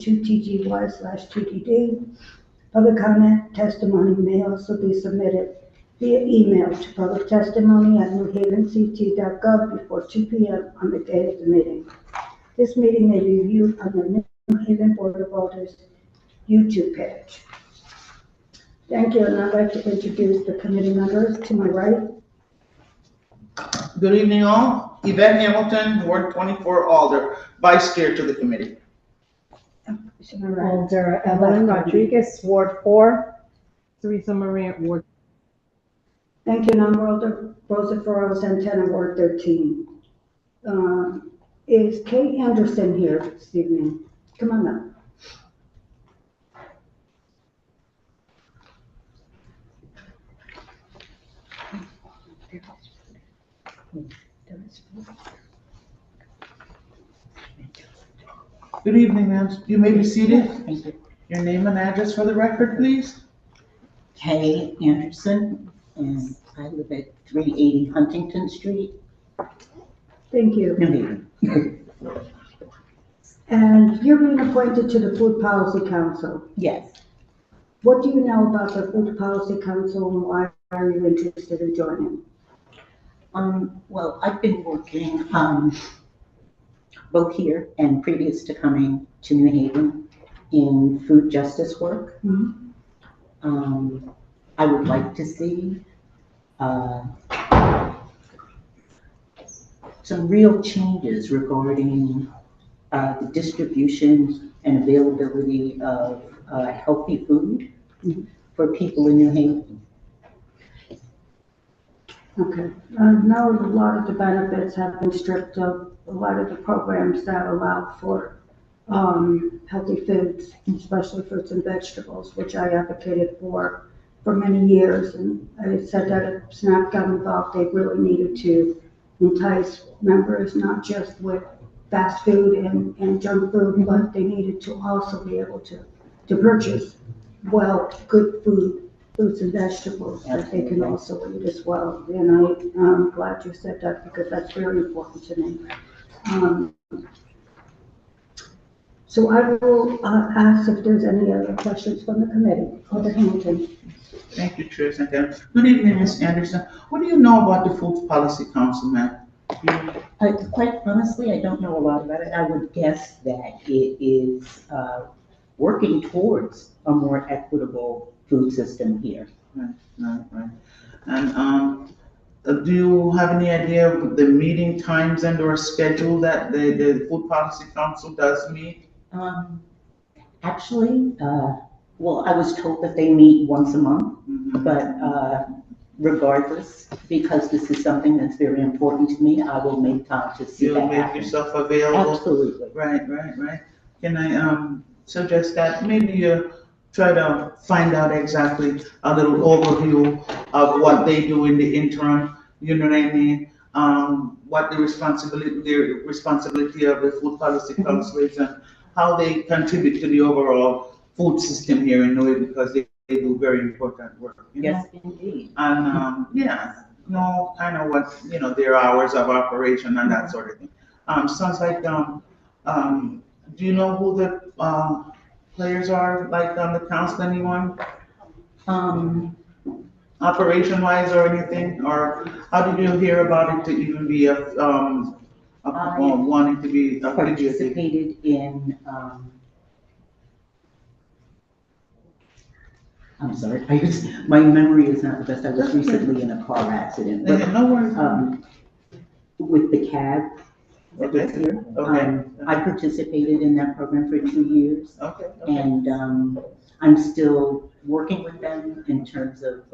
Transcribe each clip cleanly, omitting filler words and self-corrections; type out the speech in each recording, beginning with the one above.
2TGY/TDD. Public comment testimony may also be submitted via email to publictestimony@newhavenct.gov before 2 p.m. on the day of the meeting. This meeting may be viewed on the New Haven Board of Alders YouTube page. Thank you, and I'd like to introduce the committee members to my right. Good evening, all. Yvette Hamilton, Ward 24 Alder, Vice Chair to the committee. To my right. Alder Evelyn Rodriguez, Ward 4. Teresa Maria, Ward. Thank you, and I'm Rosa Ferraro Santana, Ward 13. Is Kate Anderson here this evening? Come on up. Good evening, ma'am. You may be seated. Thank you. Your name and address for the record, please. Kay Anderson, and I live at 380 Huntington Street, Thank you. New Haven. And you're being appointed to the Food Policy Council. Yes. What do you know about the Food Policy Council and why are you interested in joining? Well, I've been working both here and previous to coming to New Haven in food justice work. Mm-hmm. I would like to see some real changes regarding the distribution and availability of healthy food for people in New Haven. Okay. I know a lot of the benefits have been stripped of a lot of the programs that allow for healthy foods, especially fruits and vegetables, which I advocated for many years. And I said that if SNAP got involved, they really needed to entice members, not just with fast food and junk food, but they needed to also be able to purchase good fruits and vegetables that they can also eat as well. And I'm glad you said that because that's very important to me. So I will ask if there's any other questions from the committee. Alder Hamilton. Thank you, Chair Santana. Good evening, Ms. Anderson. What do you know about the Food Policy Council, ma'am? Quite honestly, I don't know a lot about it. I would guess that it is working towards a more equitable food system here. Right. And do you have any idea of the meeting times and or schedule that the Food Policy Council does meet? Actually, well, I was told that they meet once a month, but regardless, because this is something that's very important to me, I will make time to see that happen. You'll make yourself available? Absolutely. Right. Can I suggest that maybe you try to find out exactly a little overview of what they do in the interim, you know what I mean? What the responsibility of the Food Policy Council is and how they contribute to the overall food system here in New Haven, because they do very important work. Yes, indeed. And know kind of what, their hours of operation and that sort of thing. Sounds like, do you know who the players are, like on the council, anyone? Operation wise or anything, or how did you hear about it to even be wanting to be participated in, I'm sorry, my memory is not the best. I was recently in a car accident. But, no worries. With the cab that was here. Okay. I participated in that program for 2 years. Okay. And I'm still working with them in terms of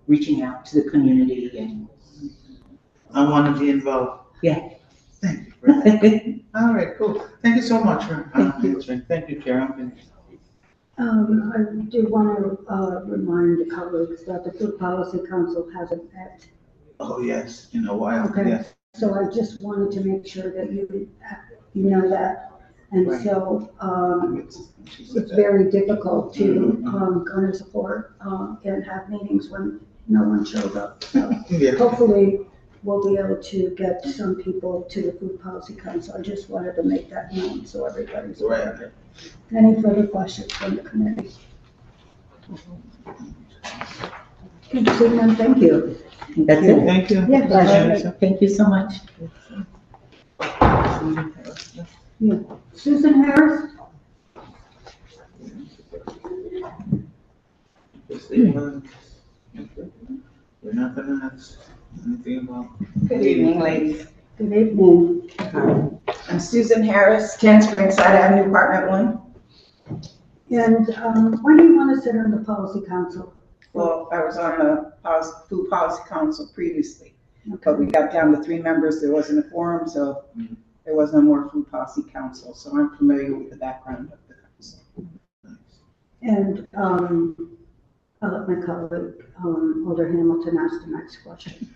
reaching out to the community. And I want to be involved. Yeah. Thank you. All right, cool. Thank you so much for answering. Thank you, Chair. I'm finished. I do want to remind the colleagues that the Food Policy Council hasn't met. Oh, yes, in a while. Okay. Yes. So I just wanted to make sure that you know that. And Right. so it's very difficult to garner support and have meetings when no one shows up. So Yeah. hopefully we'll be able to get some people to the Food Policy Council. I just wanted to make that known so everybody's aware of it. Any further questions from the committee? Seeing none, thank you. That's it. Thank you. Yeah, Pleasure. Thank you so much. Susan Harris? We're not gonna ask anything about. Good evening, ladies. Good evening. I'm Susan Harris, 10 Springside Avenue, Apartment 1. And when do you want to sit on the Policy Council? Well, I was on the Food Policy Council previously, but we got down to 3 members. There wasn't a quorum, so there was no more Food Policy Council. So I'm familiar with the background of the council. And I'll let my colleague, Alder Hamilton, ask the next question.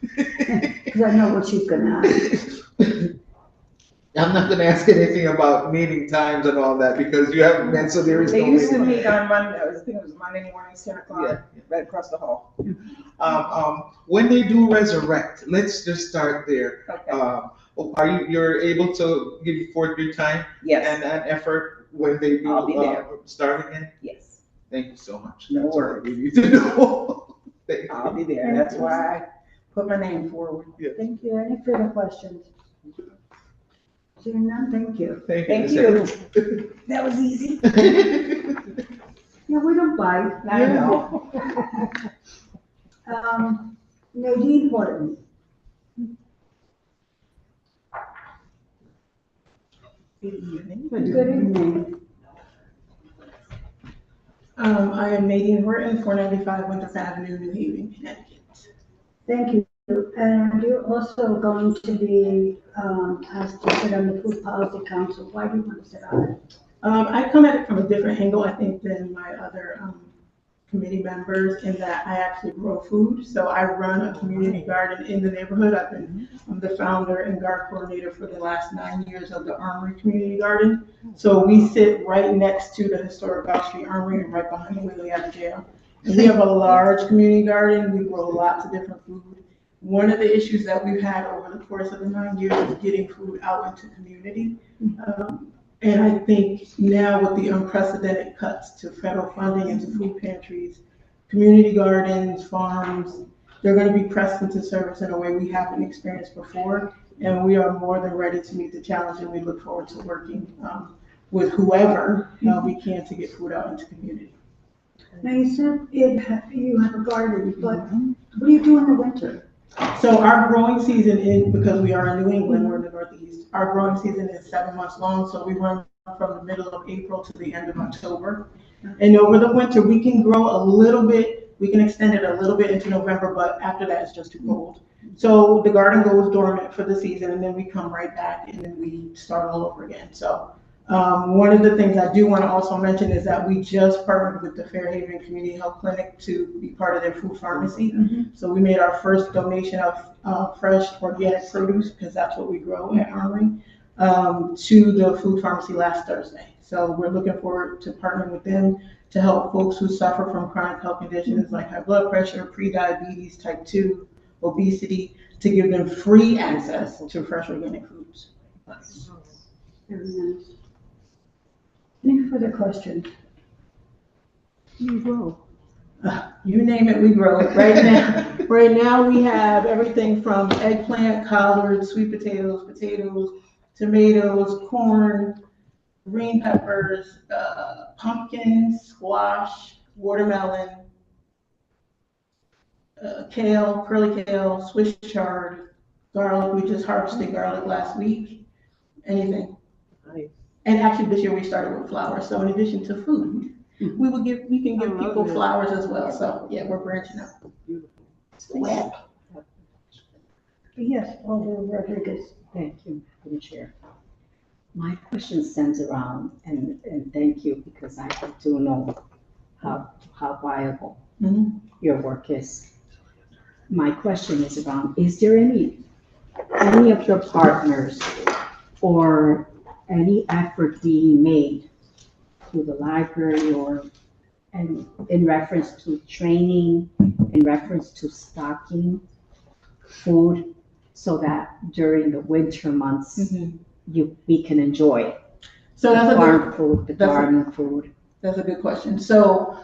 Because I know what she's going to ask. I'm not gonna ask anything about meeting times and all that because you haven't been, so there is no. They used to meet on Monday, I think it was Monday mornings, 10 o'clock, right across the hall. When they do resurrect, let's just start there. Okay. You're able to give forth your time Yes, and effort when they I'll be do, there. Start again? yes, Thank you so much. No That's all worries. we need to know. Thank you. I'll be there. That's why I put my name forward. Thank you. Any further questions? Seeing none, thank you. Thank Ms. you. That was easy. Yeah, we don't bite. I know. Nadine Horton. Good evening. Good evening. I am Nadine Horton, 495 Winthrop Avenue, New Haven, Connecticut. Thank you. And you're also going to be asked to sit on the Food Policy Council. Why do you want to sit on it? I come at it from a different angle, I think, than my other committee members in that I actually grow food. So I run a community garden in the neighborhood. I'm the founder and garden coordinator for the last 9 years of the Armory Community Garden. So we sit right next to the historic Gulf Street Armory and right behind the Wheeler Avenue Jail. And we have a large community garden. We grow lots of different food. One of the issues that we've had over the course of the 9 years is getting food out into community. And I think now with the unprecedented cuts to federal funding into food pantries, community gardens, farms, they're going to be pressed into service in a way we haven't experienced before. And we are more than ready to meet the challenge, and we look forward to working with whoever we can to get food out into community. Now, you said you have a garden, but what do you do in the winter? So our growing season because we are in New England, we're in the Northeast, our growing season is 7 months long. So we run from the middle of April to the end of October. And over the winter, we can grow a little bit, we can extend it a little bit into November, but after that, it's just too cold. So the garden goes dormant for the season, and then we come right back and then we start all over again. So one of the things I do want to also mention is that we just partnered with the Fairhaven Community Health Clinic to be part of their food pharmacy. So we made our first donation of fresh organic produce, because that's what we grow at Armory, to the food pharmacy last Thursday. So we're looking forward to partnering with them to help folks who suffer from chronic health conditions like high blood pressure, pre-diabetes, type 2, obesity, to give them free access to fresh organic foods. Very nice. Any further questions? You grow. You name it, we grow it. Right now we have everything from eggplant, collards, sweet potatoes, tomatoes, corn, green peppers, pumpkins, squash, watermelon, kale, curly kale, Swiss chard, garlic. We just harvested garlic last week. Anything. Nice. And actually this year we started with flowers. So in addition to food, we can give people flowers as well. So yeah, we're branching out. Web. Yes, Alder Rodriguez. Thank you, Madam Chair. My question centers around, and thank you, because I do know how viable your work is. My question is around, is there any of your partners or any effort being made through the library and in reference to training, in reference to stocking food so that during the winter months, Mhm. we can enjoy So that's the a good, farm food, the that's a- garden food. that's a good question. So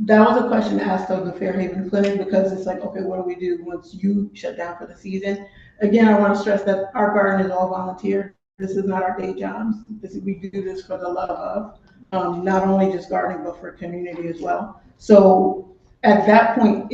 that was a question asked of the Fairhaven Clinic, because it's like, okay, what do we do once you shut down for the season? Again, I want to stress that our garden is all volunteer. This is not our day jobs. We do this for the love of, not only just gardening, but for community as well. So at that point,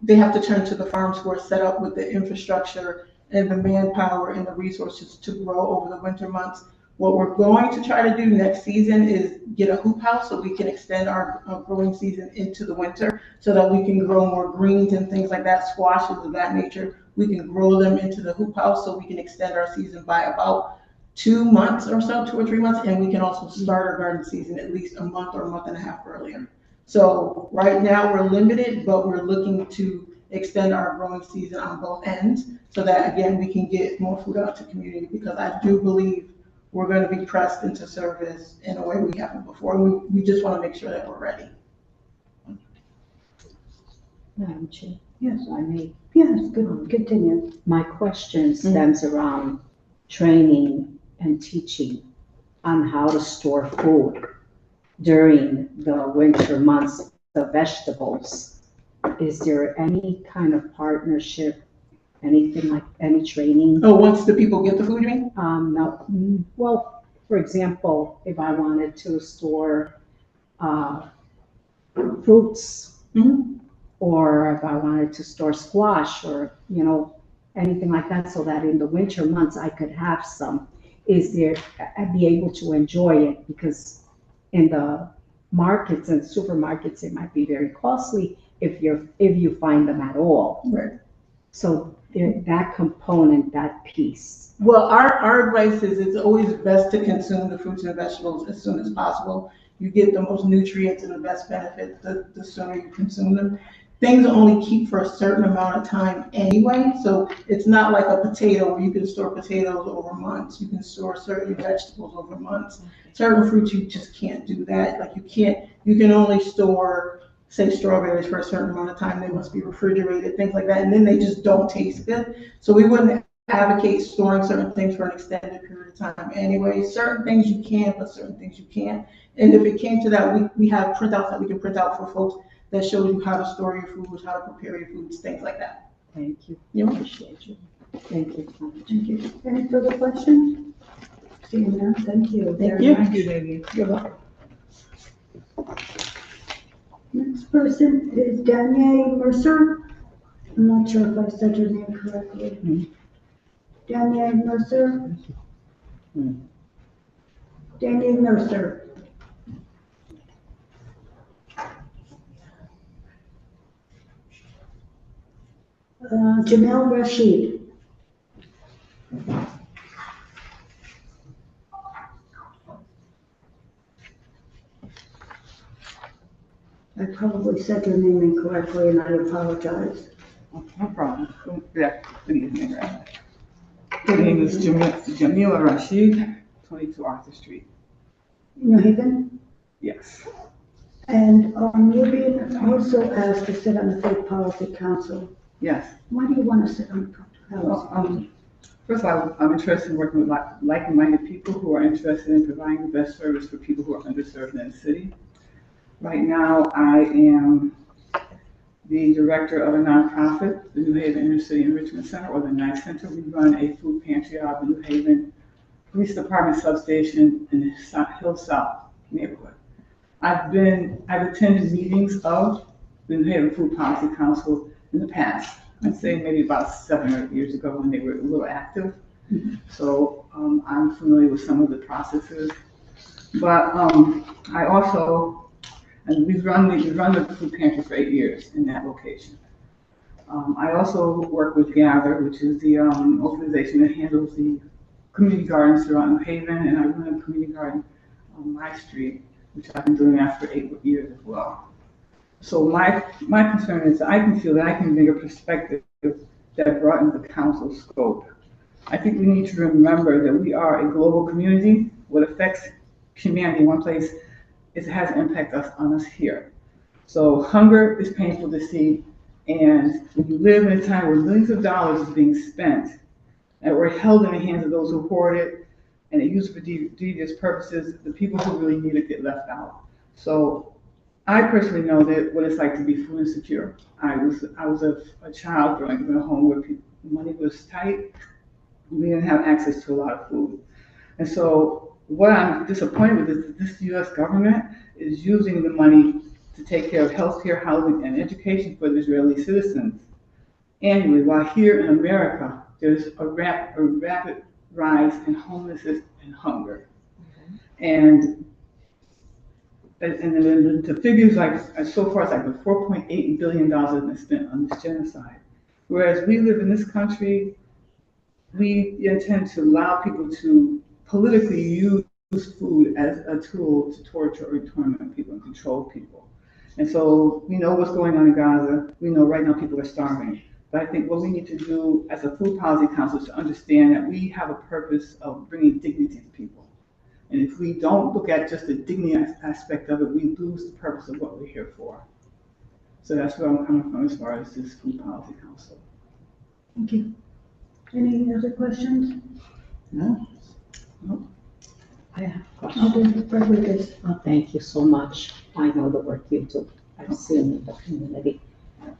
they have to turn to the farms who are set up with the infrastructure and the manpower and the resources to grow over the winter months. What we're going to try to do next season is get a hoop house so we can extend our growing season into the winter, so that we can grow more greens and things like that, squashes of that nature. We can grow them into the hoop house so we can extend our season by about 2 months or so, 2 or 3 months, and we can also start our garden season at least a month or a month and a half earlier. So right now we're limited, but we're looking to extend our growing season on both ends, so that again, we can get more food out to community, because I do believe we're going to be pressed into service in a way we haven't before. We just want to make sure that we're ready. Madam Chair, Yes, I may, yes, good, continue. my question stems around training and teaching on how to store food during the winter months, the vegetables. Is there any kind of partnership, anything like, any training? Oh, once the people get the food, you mean? No, well, for example, if I wanted to store, fruits, Mhm. or if I wanted to store squash, or, anything like that, so that in the winter months I could have some, I'd be able to enjoy it, because in the markets and supermarkets, it might be very costly if you find them at all. Right. So that component, that piece. Well, our advice is it's always best to consume the fruits and vegetables as soon as possible. You get the most nutrients and the best benefits the sooner you consume them. Things only keep for a certain amount of time anyway, so it's not like a potato where you can store potatoes over months. You can store certain vegetables over months. Certain fruits, you just can't do that. Like you can only store, say, strawberries for a certain amount of time. They must be refrigerated, things like that, and then they just don't taste good. So we wouldn't advocate storing certain things for an extended period of time anyway. Certain things you can, but certain things you can't. And if it came to that, we have printouts that we can print out for folks that shows you how to store your foods, how to prepare your foods, things like that. Thank you. Yeah. Appreciate you. Thank you. Thank you. Any further questions? Seeing none, thank you. Thank you. Very much. Lady. You're welcome. Next person is Danielle Mercer. I'm not sure if I said your name correctly. Danielle Mercer. Danielle Mercer. Jamel Rashid. I probably said your name incorrectly and I apologize. No problem. Good evening. My name is Jamila Rashid, 22 Arthur Street. New Haven? Yes. And you're being also asked to sit on the Food Policy Council. Yes. Why do you want to sit on the Food Well, Policy Council? first of all, I'm interested in working with like-minded people who are interested in providing the best service for people who are underserved in the city. Right now, I am the director of a nonprofit, the New Haven Inner City Enrichment Center, or the NICE Center. We run a food pantry out of the New Haven Police Department substation in the Hill South neighborhood. I've attended meetings of the New Haven Food Policy Council in the past. I'd say maybe about 7 or 8 years ago when they were a little active. So I'm familiar with some of the processes. But I also, and we've run the food pantry for 8 years in that location. I also work with Gather, which is the organization that handles the community gardens throughout New Haven, and I run a community garden on my street, which I've been doing that for 8 years as well. So my concern is I can feel that I can bring a perspective that broadens the council's scope. I think we need to remember that we are a global community. What affects humanity in one place has an impact on us here. So hunger is painful to see, and when you live in a time where millions of dollars is being spent that were held in the hands of those who hoard it, and it used for devious purposes, the people who really need it get left out. So I personally know that what it's like to be food insecure. I was a child growing up in a home where money was tight. We didn't have access to a lot of food. And so what I'm disappointed with is that this US government is using the money to take care of healthcare, housing, and education for the Israeli citizens annually, while here in America, there's a rapid rise in homelessness and hunger. And then the figures, like, so far, it's like $4.8 billion has been spent on this genocide. Whereas we live in this country, we intend to allow people to politically use food as a tool to torture or torment people and control people. And so we know what's going on in Gaza. We know right now people are starving. But I think what we need to do as a food policy council is to understand that we have a purpose of bringing dignity to people. And if we don't look at just the dignity aspect of it, we lose the purpose of what we're here for. So that's where I'm coming from as far as this food policy council. Thank you. Any other questions? No? I have a question. Rodriguez. Oh, thank you so much. I know the work you do. I've seen in the community.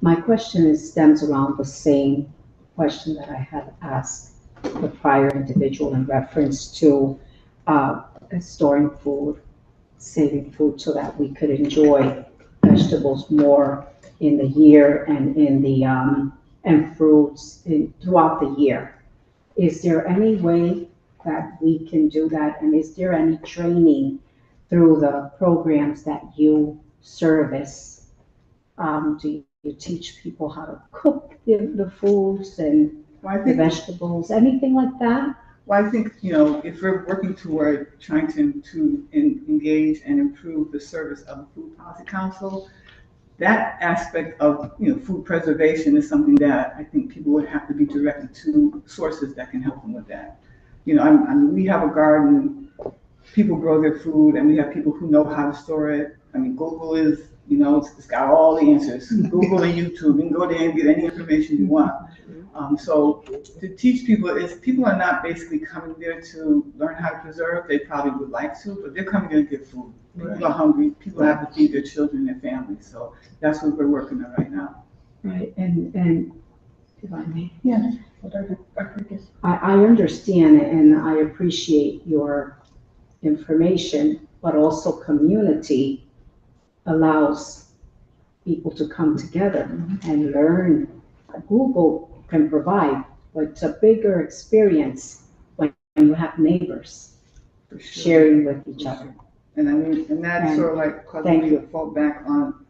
My question stems around the same question that I had asked the prior individual in reference to storing food, saving food so that we could enjoy vegetables more in the year and in the and fruits throughout the year. Is there any way that we can do that? And is there any training through the programs that you service? Do you teach people how to cook the foods and the vegetables, anything like that? Well, I think, if we're working toward trying to engage and improve the service of the Food Policy Council, that aspect of, food preservation is something that I think people would have to be directed to sources that can help them with that. We have a garden, people grow their food, and we have people who know how to store it. I mean, Google is, it's got all the answers. Google and YouTube, you can go there and get any information you want. So to teach people is people are not basically coming there to learn how to preserve. They probably would like to, but they're coming there to get food. People are hungry. People have to feed their children and their families. So that's what we're working on right now. Right, and if I may. Yes. I understand and I appreciate your information, but also community allows people to come together and learn. Google can provide, but it's a bigger experience when you have neighbors sharing with each other. And that's sort of like causing me to fall back on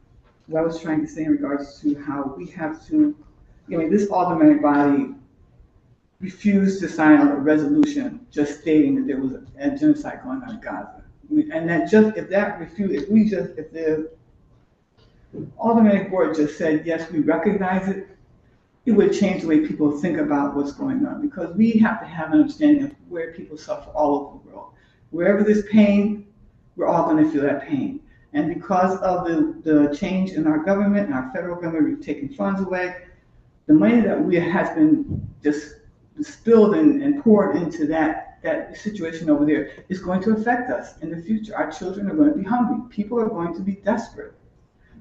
what I was trying to say in regards to how we have to, this aldermanic body refused to sign a resolution just stating that there was a genocide going on in Gaza. And that just, if the aldermanic board just said, yes, we recognize it, it would change the way people think about what's going on, because we have to have an understanding of where people suffer all over the world. Wherever there's pain, we're all going to feel that pain. And because of the change in our government, and our federal government, we've taken funds away, the money that has been just spilled and poured into that situation over there is going to affect us in the future. Our children are going to be hungry. People are going to be desperate.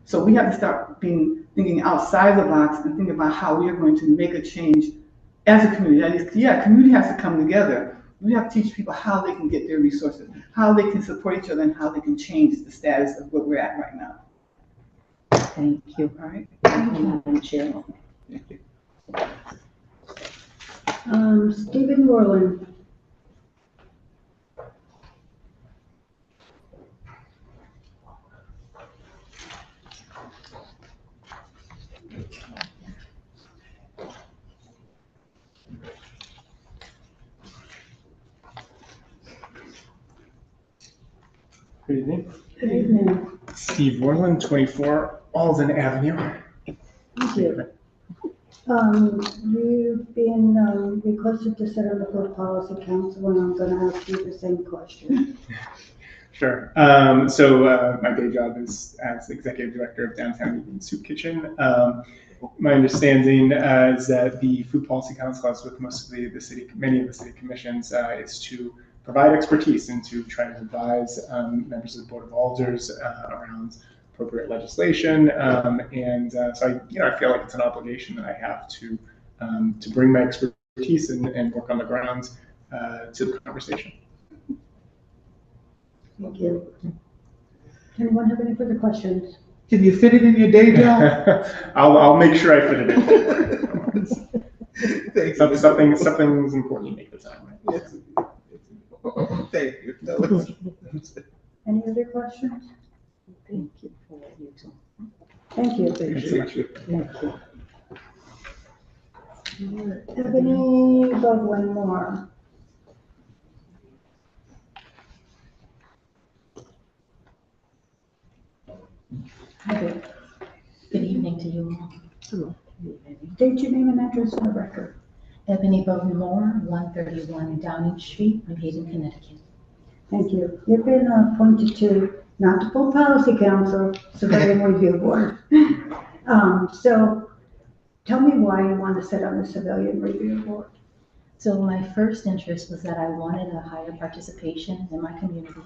So we have to start thinking outside the box and think about how we are going to make a change as a community. That is, community has to come together. We have to teach people how they can get their resources, how they can support each other, and how they can change the status of what we're at right now. Thank you. All right. Thank you, Madam Chair. Stephen Worland. Good evening. Good evening. Steve Worland, 24 Alden Avenue. Thank you. You've been requested to sit on the Food Policy Council, and I'm going to ask you the same question. Sure. So my day job is as Executive Director of Downtown Eating Soup Kitchen. my understanding is that the Food Policy Council, as with most of the city, many of the city commissions, is to provide expertise and to try to advise members of the Board of Alders around appropriate legislation. So I feel like it's an obligation that I have to bring my expertise and work on the ground to the conversation. Thank you. Anyone have any further questions? Can you fit it in your day job? I'll make sure I fit it in. Thank you. Something's important to make the time, right? Yes. Thank you. Any other questions? Thank you for what you do. Thank you. Thanks so much. Thank you. Ebony, but one more. Okay. Good evening to you all. Hello. State your name and address for the record. Ebony Bowden Moore, 131 Downing Street, New Haven, Connecticut. Thank you. You've been appointed to, not the full policy council, civilian review board. So tell me why you want to sit on the civilian review board. So my first interest was that I wanted a higher participation in my community.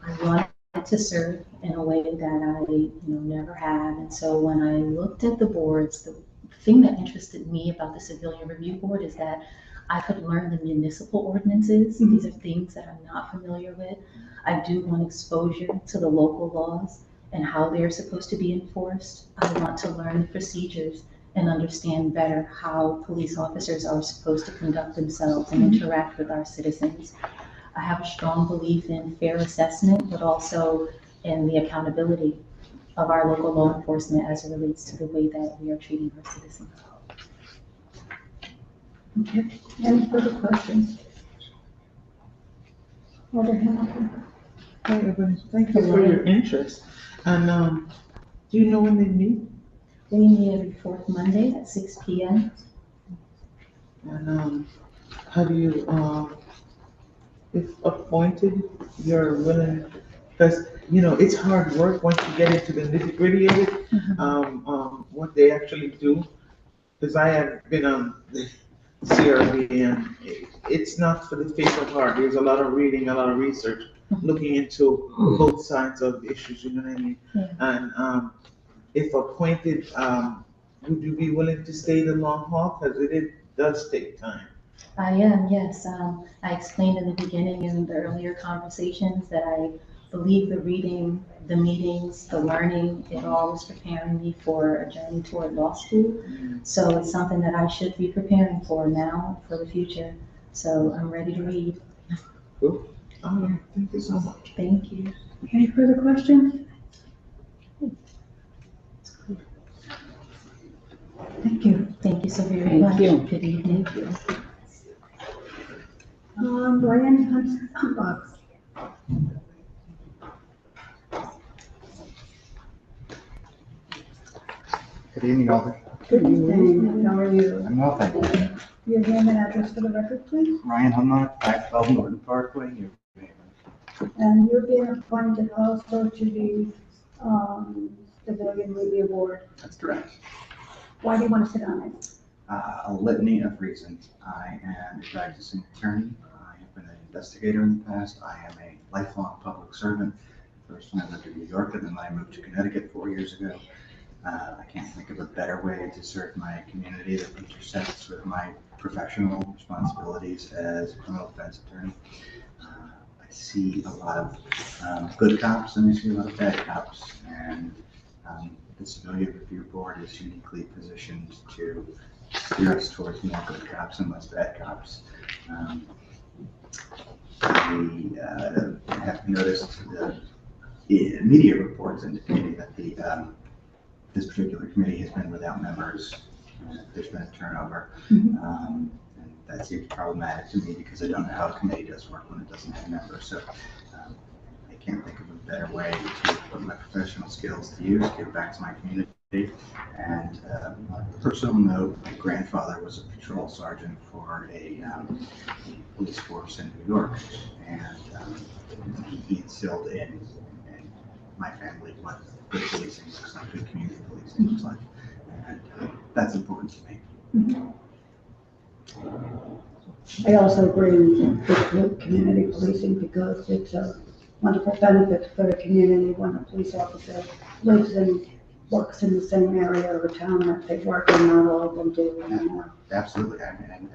I wanted to serve in a way that I never have. And so when I looked at the boards, the thing that interested me about the civilian review board is that I could learn the municipal ordinances. Mm-hmm. These are things that I'm not familiar with. I do want exposure to the local laws and how they're supposed to be enforced. I want to learn the procedures and understand better how police officers are supposed to conduct themselves and interact with our citizens. I have a strong belief in fair assessment, but also in the accountability of our local law enforcement as it relates to the way that we are treating our citizens. Okay. Any further questions? Alderman. Hi, Ebony. Thank you for your interest. And do you know when they meet? We meet every fourth Monday at 6 p.m. And how do you, if appointed, you're willing, because, it's hard work once you get into the nitty gritty of it, what they actually do. Because I have been on the CRB and it's not for the faint of heart. There's a lot of reading, a lot of research, looking into both sides of issues, you know what I mean? Yeah. And if appointed, would you be willing to stay the long haul? Because it does take time. I am, yes. I explained in the beginning in the earlier conversations that I believe the reading, the meetings, the learning, it all is preparing me for a journey toward law school. So it's something that I should be preparing for now, for the future. So I'm ready to read. Cool. All right. Thank you so much. Thank you. Any further questions? Thank you. Thank you so very Thank much. you. Good evening. Brian Humbug. Good evening, Alder. Good evening. How are you? I'm well, thank you. Your name and address for the record, please. Ryan Humnock, 512 Norton Parkway, New Haven. And you're being appointed also to the Civilian Review Board. That's correct. Why do you want to sit on it? A litany of reasons. I am a practicing attorney. I have been an investigator in the past. I am a lifelong public servant. First when I lived in New York, and then I moved to Connecticut 4 years ago. I can't think of a better way to serve my community that intersects with my professional responsibilities as a criminal defense attorney. I see a lot of good cops and I see a lot of bad cops, and the Civilian Review Board is uniquely positioned to steer us towards more good cops and less bad cops. We have noticed the media reports indicating that this particular committee has been without members. There's been a turnover. And that seems problematic to me because I don't know how a committee does work when it doesn't have members. So I can't think of a better way to put my professional skills to use, give back to my community. And on a personal note, my grandfather was a patrol sergeant for a police force in New York. And he instilled in my family what good policing looks like, good community policing looks like. And that's important to me. I also agree with community policing because it's a wonderful benefit for the community when a police officer lives and works in the same area or town that they work in, not all of them do anymore. Absolutely, and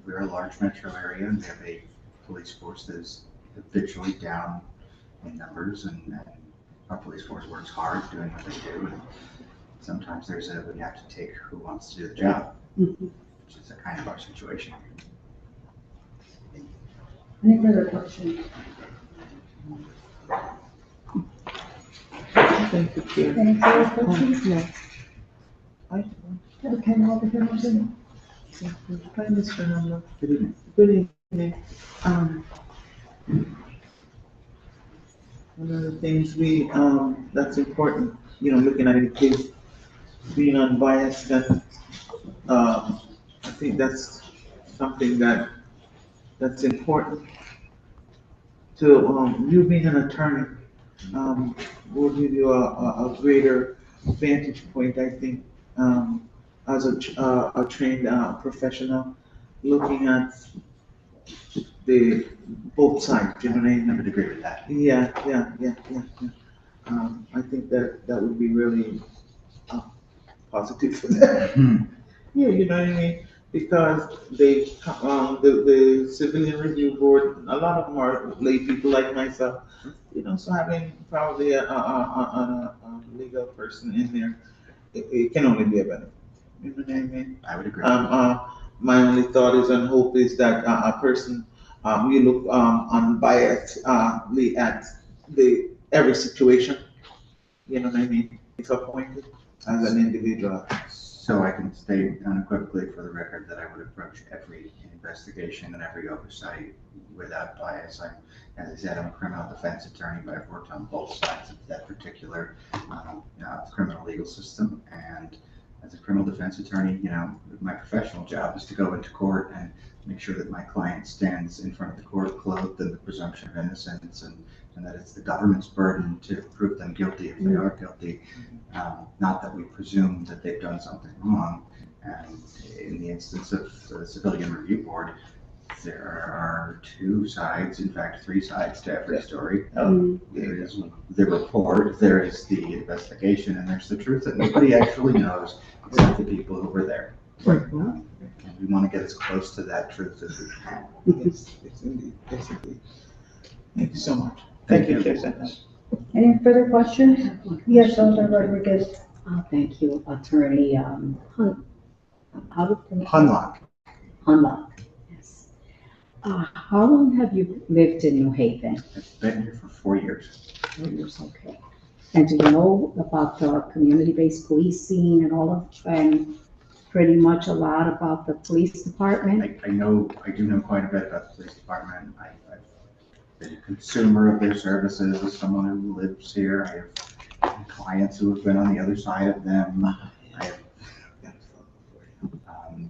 we're a large metro area, and we have a police force that is habitually down in numbers, and our police force works hard doing what they do, and sometimes we have to take who wants to do the job, which is a kind of our situation. Any further questions? Thank you, Chair. Any further questions? No. Okay, over here, Martin. Hi, Mr. Hamler. Good evening. Good evening. One of the things that's important, looking at the case, being unbiased, and, I think that's something that's important to, you being an attorney, will give you a greater vantage point, I think, as a trained, professional, looking at both sides, you know what I mean? I would agree with that. Yeah. I think that would be really positive for them. Yeah, you know what I mean? Because the civilian review board, a lot of them are lay people like myself, so having probably a legal person in there, it can only be a benefit. You know what I mean? I would agree. My only thought is and hope is that a person, you look unbiasedly at every situation. You know what I mean? If appointed as an individual. So I can state unequivocally for the record that I would approach every investigation and every oversight without bias. As I said, I'm a criminal defense attorney, but I've worked on both sides of that particular criminal legal system. And as a criminal defense attorney, my professional job is to go into court and make sure that my client stands in front of the court clothed in the presumption of innocence, and that it's the government's burden to prove them guilty if they are guilty. Not that we presume that they've done something wrong. And in the instance of the Civilian Review Board, there are two sides, in fact, three sides to every story. There is the report, there is the investigation, and there's the truth that nobody actually knows except the people who were there. And we want to get as close to that truth as we can. Yes, indeed. Yes, indeed. Thank you so much. Thank you, Chair. Any further questions? Yes, Alder Rodriguez. Thank you, Attorney, Hunlock. Hunlock, yes. How long have you lived in New Haven? I've been here for 4 years. 4 years, okay. And do you know about the community-based policing and all of, and pretty much a lot about the police department? I do know quite a bit about the police department. I've been a consumer of their services as someone who lives here. I have clients who have been on the other side of them. I'm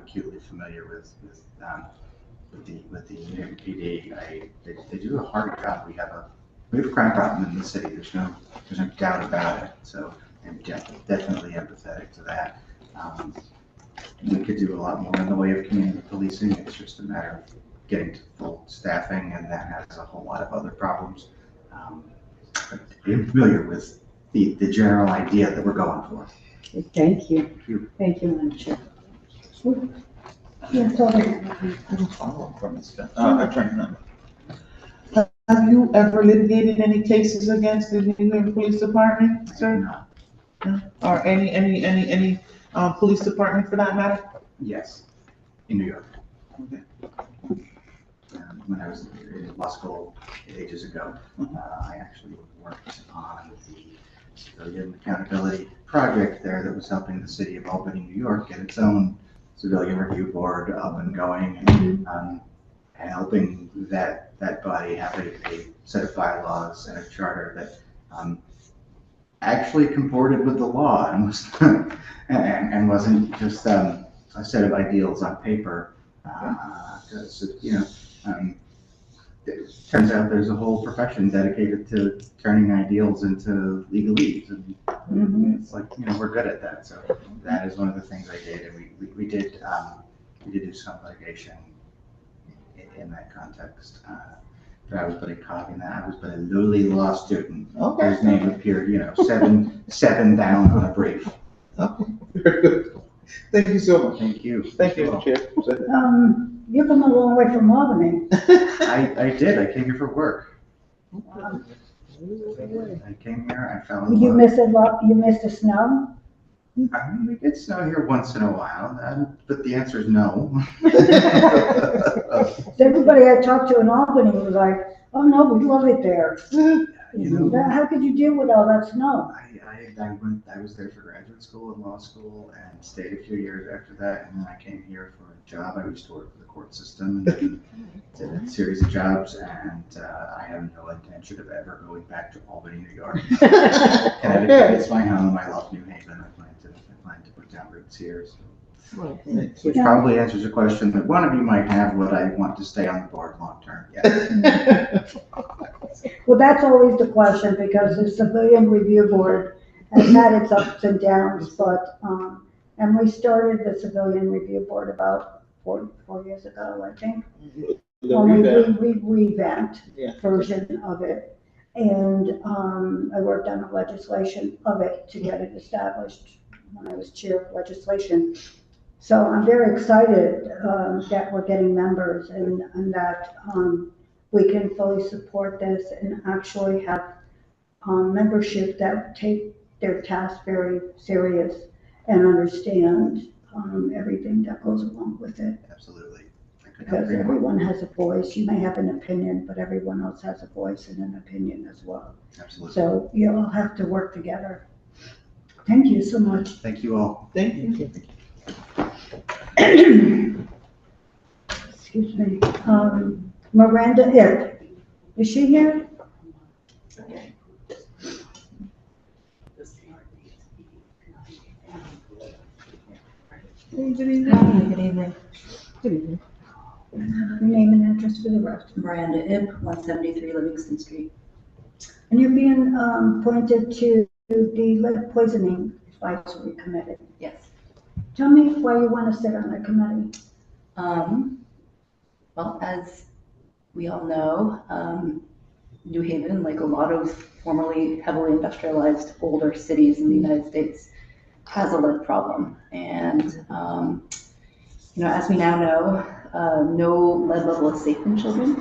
acutely familiar with the New Haven PD. They do a hard job. We have a crime problem in the city. There's no doubt about it. So I'm definitely empathetic to that. We could do a lot more in the way of community policing. It's just a matter of getting to full staffing, and that has a whole lot of other problems. But I'm familiar with the general idea that we're going for. Thank you. Thank you, Madam Chair. Yes, Alder. I have a follow-up from Mr. Attorney. Have you ever litigated any cases against the New Haven Police Department, sir? No. Or any police department for that matter? Yes, in New York. Okay. When I was in law school ages ago, I actually worked on the civilian accountability project there that was helping the city of Albany, New York, get its own civilian review board up and going, and helping that body have a set of bylaws and a charter that actually comported with the law and was and wasn't just a set of ideals on paper. Because it turns out there's a whole profession dedicated to turning ideals into legalese. And it's like, we're good at that. So that is one of the things I did. And we did do some litigation in that context. But I was but a cog in that. I was but a lowly law student. Okay. Whose name appeared, seven down on a brief. Okay, very good. Thank you so much. Thank you. Thank you, Chair. You've come a long way from Albany. I did. I came here for work. I came here, I fell in You love. miss a lot, you miss the snow? I mean, we get snow here once in a while, but the answer is no. Everybody I talked to in Albany was like, oh no, we love it there. How could you deal with all that snow? I was there for graduate school and law school and stayed a few years after that. And then I came here for a job. I used to work for the court system and then did a series of jobs. And I have no intention of ever going back to Albany, New York. Connecticut is my home. I love New Haven. I plan to put down roots here. So. Which probably answers a question that one of you might have, would I want to stay on the board long term? Yes. Well, that's always the question because the Civilian Review Board has had its ups and downs, but, and we started the Civilian Review Board about 4 years ago, I think. We revamped version of it. And I worked on the legislation of it to get it established when I was chair of legislation. So I'm very excited that we're getting members and that we can fully support this and actually have membership that take their task very serious and understand everything that goes along with it. Absolutely. Because everyone has a voice. You may have an opinion, but everyone else has a voice and an opinion as well. Absolutely. So you all have to work together. Thank you so much. Thank you all. Thank you. Excuse me. Miranda Ip. Is she here? Good evening. Your name and address for the rest. Miranda Ip, 173 Livingston Street. And you're being appointed to the lead poisoning advisory committee. Yes. Tell me why you want to sit on the committee. Well, as we all know, New Haven, like a lot of formerly heavily industrialized older cities in the United States, has a lead problem. And, as we now know, no lead level is safe in children.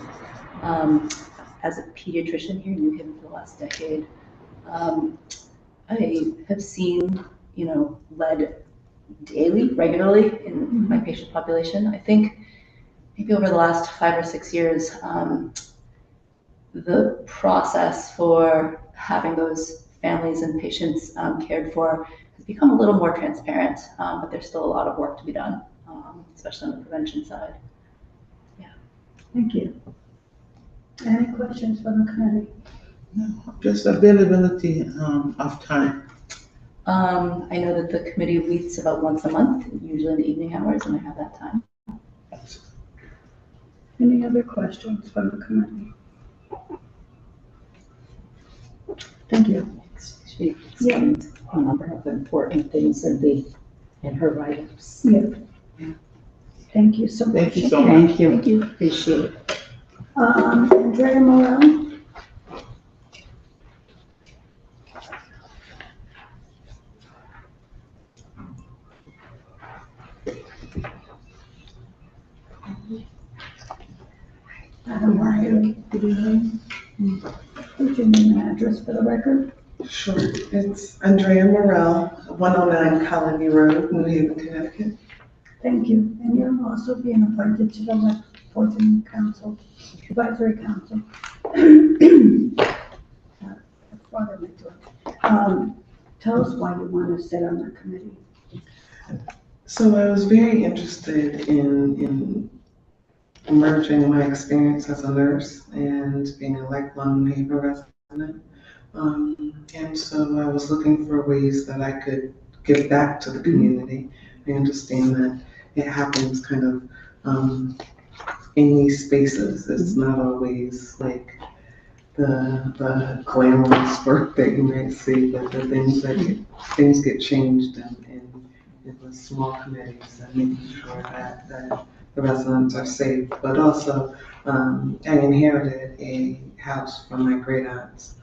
As a pediatrician here in New Haven for the last decade, I have seen, lead daily, regularly in my patient population. I think maybe over the last 5 or 6 years, the process for having those families and patients cared for has become a little more transparent, but there's still a lot of work to be done, especially on the prevention side. Yeah. Thank you. Any questions from the committee? No, just availability of time. I know that the committee meets about once a month, usually in the evening hours, and I have that time. Any other questions from the committee? Thank you. She explained a number of important things in her write-ups. Yeah. Thank you so much. Thank you so much. Thank you. Thank you. Appreciate it. Andrea Morel. Good evening. What's your name and address for the record? Sure, it's Andrea Morel, 109 Colony Road, New Haven, Connecticut. Thank you. And you're also being appointed to the Lead Poisoning Council, Advisory Council. Tell us why you want to sit on the committee. So I was very interested in merging my experience as a nurse and being a lifelong New Haven resident. And so I was looking for ways that I could give back to the community. I understand that it happens kind of in these spaces. It's not always like the glamorous work that you might see, but the things get changed in the small committees and making sure that the residents are safe. But also, I inherited a house from my great aunts,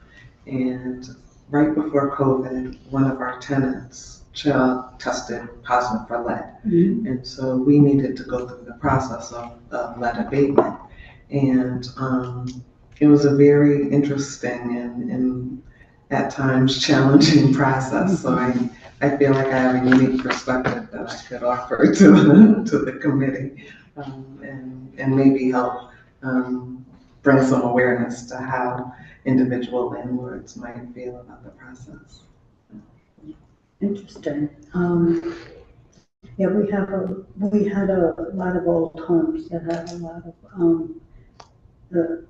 and right before COVID, one of our tenants child tested positive for lead. And so we needed to go through the process of lead abatement. And it was a very interesting and at times challenging process. So I feel like I have a unique perspective that I could offer to the committee, and maybe help bring some awareness to how individual landlords might feel about the process. Interesting. Yeah, we had a lot of old homes that had a lot of,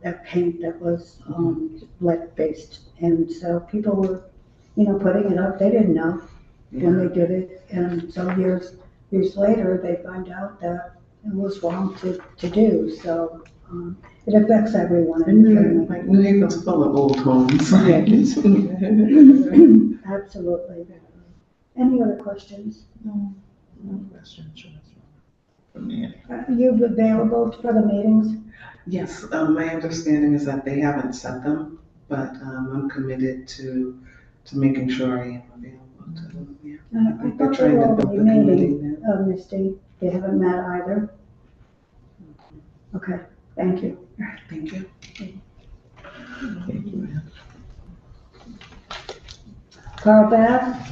that paint that was, lead based. And so people were, putting it up, they didn't know when they did it. And so years later, they find out that it was wrong to do. So, it affects everyone in the family. Like New Haven's full of old homes. Absolutely. Any other questions? No questions from me. You available for the meetings? Yes, my understanding is that they haven't set them, but I'm committed to making sure I am available to them. Yeah. I thought they were already meeting, Misty. They haven't met either. Okay, thank you. All right, thank you. Thank you, ma'am. Carl Bass?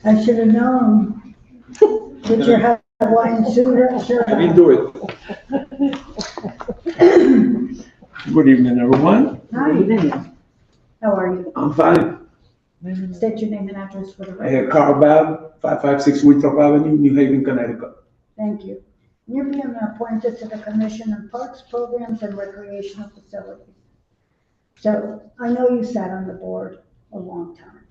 I should have known. Did your Hawaiian shirt? I didn't do it. Good evening, everyone. Hi. How are you? I'm fine. State your name and address for the I record. had Carl Babb, 556 Winthrop Avenue, New Haven, Connecticut. Thank you. You're being appointed to the Commission on Parks, Programs, and Recreational Facilities. So I know you sat on the board a long time,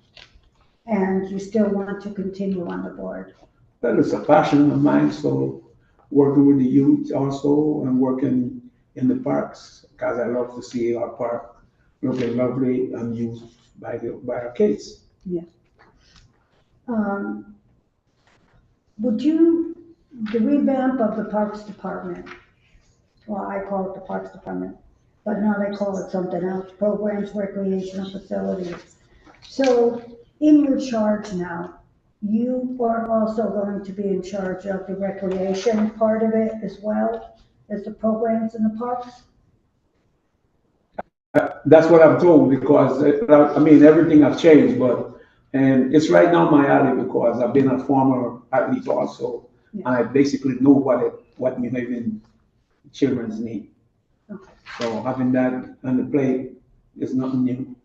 and you still want to continue on the board. Well, it's a passion of mine, so working with the youth also and working in the parks, because I love to see our park looking lovely and used by our kids. Yeah. The revamp of the Parks Department, well, I call it the Parks Department, but now they call it something else, Programs, Recreational Facilities. So in your charge now, you are also going to be in charge of the recreation part of it as well as the programs in the parks? That's what I'm told, because, I mean, everything has changed, and it's right now my alley, because I've been a former athlete also, and I basically know what New Haven children's need. Okay. So having that on the plate is nothing new.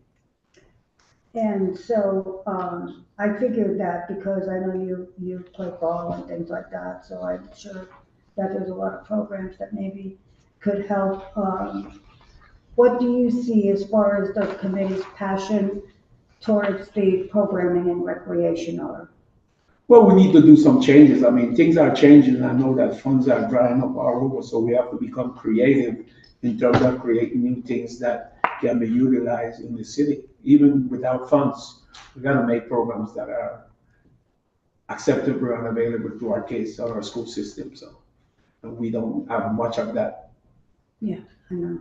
And so, I figured that because I know you play ball and things like that, so I'm sure that there's a lot of programs that maybe could help. What do you see as far as the committee's passion towards the programming and recreation are? Well, we need to do some changes. I mean, things are changing. I know that funds are drying up all over, so we have to become creative in terms of creating new things that can be utilized in the city. Even without funds, we gotta make programs that are acceptable and available to our kids or our school system, so we don't have much of that. Yeah, I know.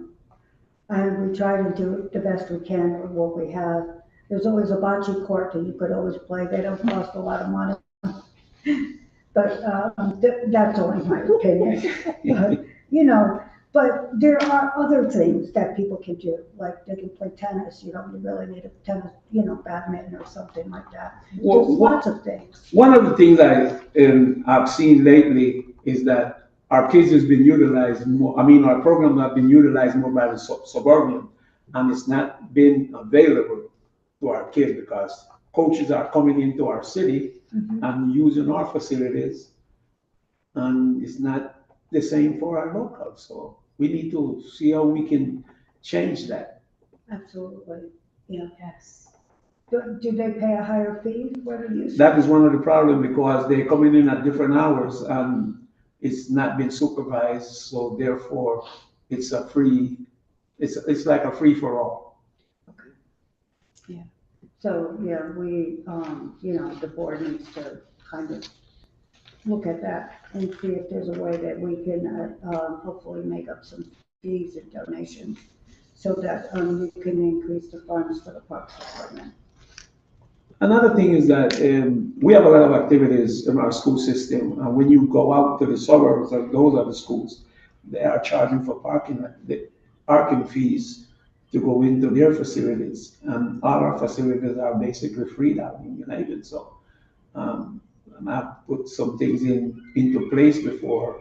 And we try to do the best we can with what we have. There's always a bocce court that you could always play. They don't cost a lot of money. But that's only my opinion. But there are other things that people can do, like they can play tennis. You don't really need a tennis, badminton or something like that. There's lots of things. One of the things I've seen lately is that our kids has been utilized more. I mean, our programs have been utilized more by the suburban, and it's not been available to our kids because coaches are coming into our city and using our facilities, and it's not the same for our locals. So we need to see how we can change that. Absolutely, yeah. Yes. Do they pay a higher fee for the use? That is one of the problems because they're coming in at different hours and it's not been supervised, so therefore it's a free, it's like a free for all. So, yeah, we, the board needs to kind of look at that and see if there's a way that we can, hopefully make up some fees and donations so that, we can increase the funds for the Parks Department. Another thing is that we have a lot of activities in our school system, and when you go out to the suburbs, and those are the schools, they are charging for parking fees to go into their facilities, and all our facilities are basically free down in United. So, and I've put some things into place before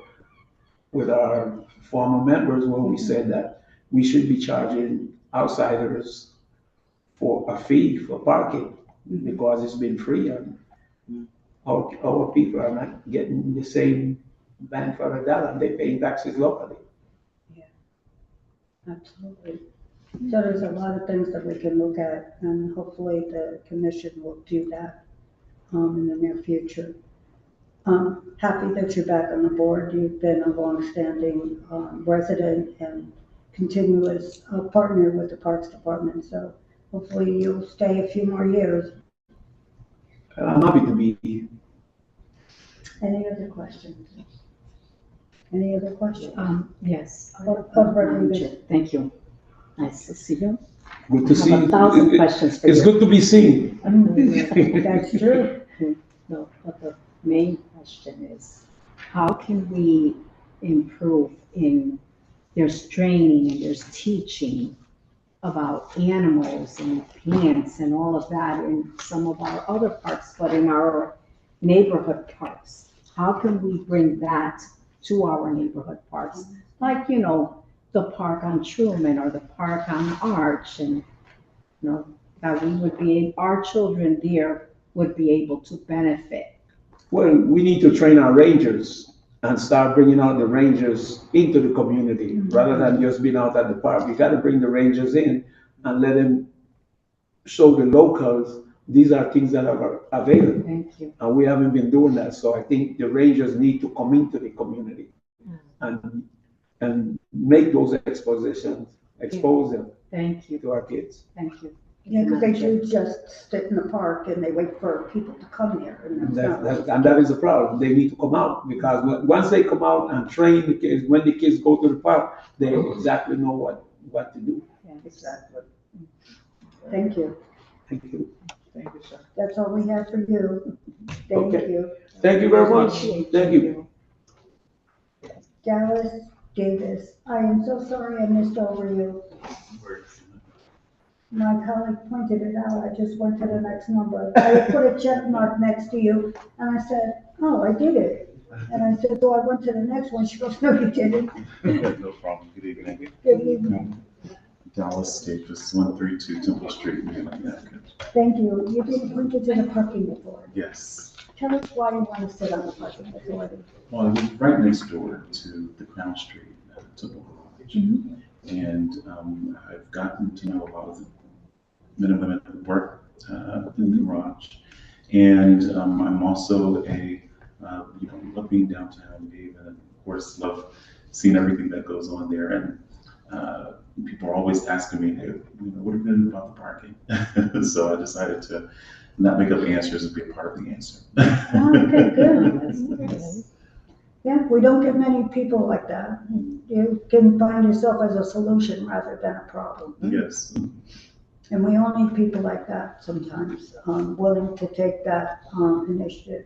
with our former members where we said that we should be charging outsiders for a fee for parking because it's been free and our people are not getting the same bang for a dollar. They pay taxes locally. Absolutely. So there's a lot of things that we can look at, and hopefully the commission will do that, in the near future. Happy that you're back on the board. You've been a longstanding, resident and continuous, partner with the Parks Department, so hopefully you'll stay a few more years. I'm happy to be here. Any other questions? Any other questions? Yes. Rodriguez. Thank you. Nice to see you. Good to see I have you. 1,000 questions for you. It's good to be seen. That's true. No, but the main question is, how can we improve in, there's training and there's teaching about animals and plants and all of that in some of our other parks, but in our neighborhood parks, how can we bring that to our neighborhood parks? Like, the park on Truman or the park on Arch, and, that we would be, our children there would be able to benefit. Well, we need to train our rangers and start bringing out the rangers into the community rather than just being out at the park. We got to bring the rangers in and let them show the locals these are things that are available. Thank you. And we haven't been doing that. So I think the rangers need to come into the community and make those expositions, expose them Thank you. to our kids. Thank you. Yeah, because they do just sit in the park and they wait for people to come there, and that's not. That is a problem. They need to come out because once they come out and train the kids, when the kids go to the park, they exactly know what to do. Yeah, Exactly. Thank you. Thank you. Thank you, sir. That's all we have for you. Thank Okay. you. Thank you very much. Thank you. Dallas Davis, I am so sorry I missed over you. My colleague pointed it out, I just went to the next number. I put a check mark next to you, and I said, oh, I did it. And I said, so I went to the next one. She goes, no, you didn't. No problem. Good evening. Good evening. Dallas Davis, 132 Temple Street, New Connecticut. Thank you. You've been appointed to the parking authority. Yes. Tell us why you want to sit on the parking authority. Well, it was right next door to the Crown Street Temple Garage. And I've gotten to know a lot of the men and women who work in the garage. And I'm also love being downtown, Dave, and of course love seeing everything that goes on there. And people are always asking me, hey, what are you going to do about the parking? So I decided to not make up answers and be a part of the answer. Okay, good. Yeah, we don't get many people like that. You can find yourself as a solution rather than a problem. Yes. And we all need people like that sometimes, willing to take that initiative.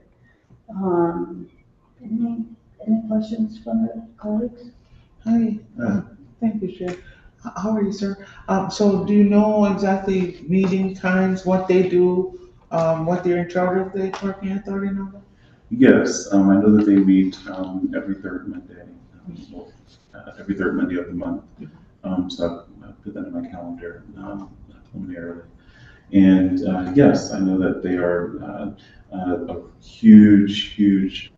Any questions from the colleagues? Hi, thank you, Chair. How are you, sir? So do you know exactly meeting times, what they do, what they're in charge of the parking authority number? Yes, I know that they meet every third Monday, every third Monday of the month. So I put that in my calendar preliminarily. And yes, I know that they are a huge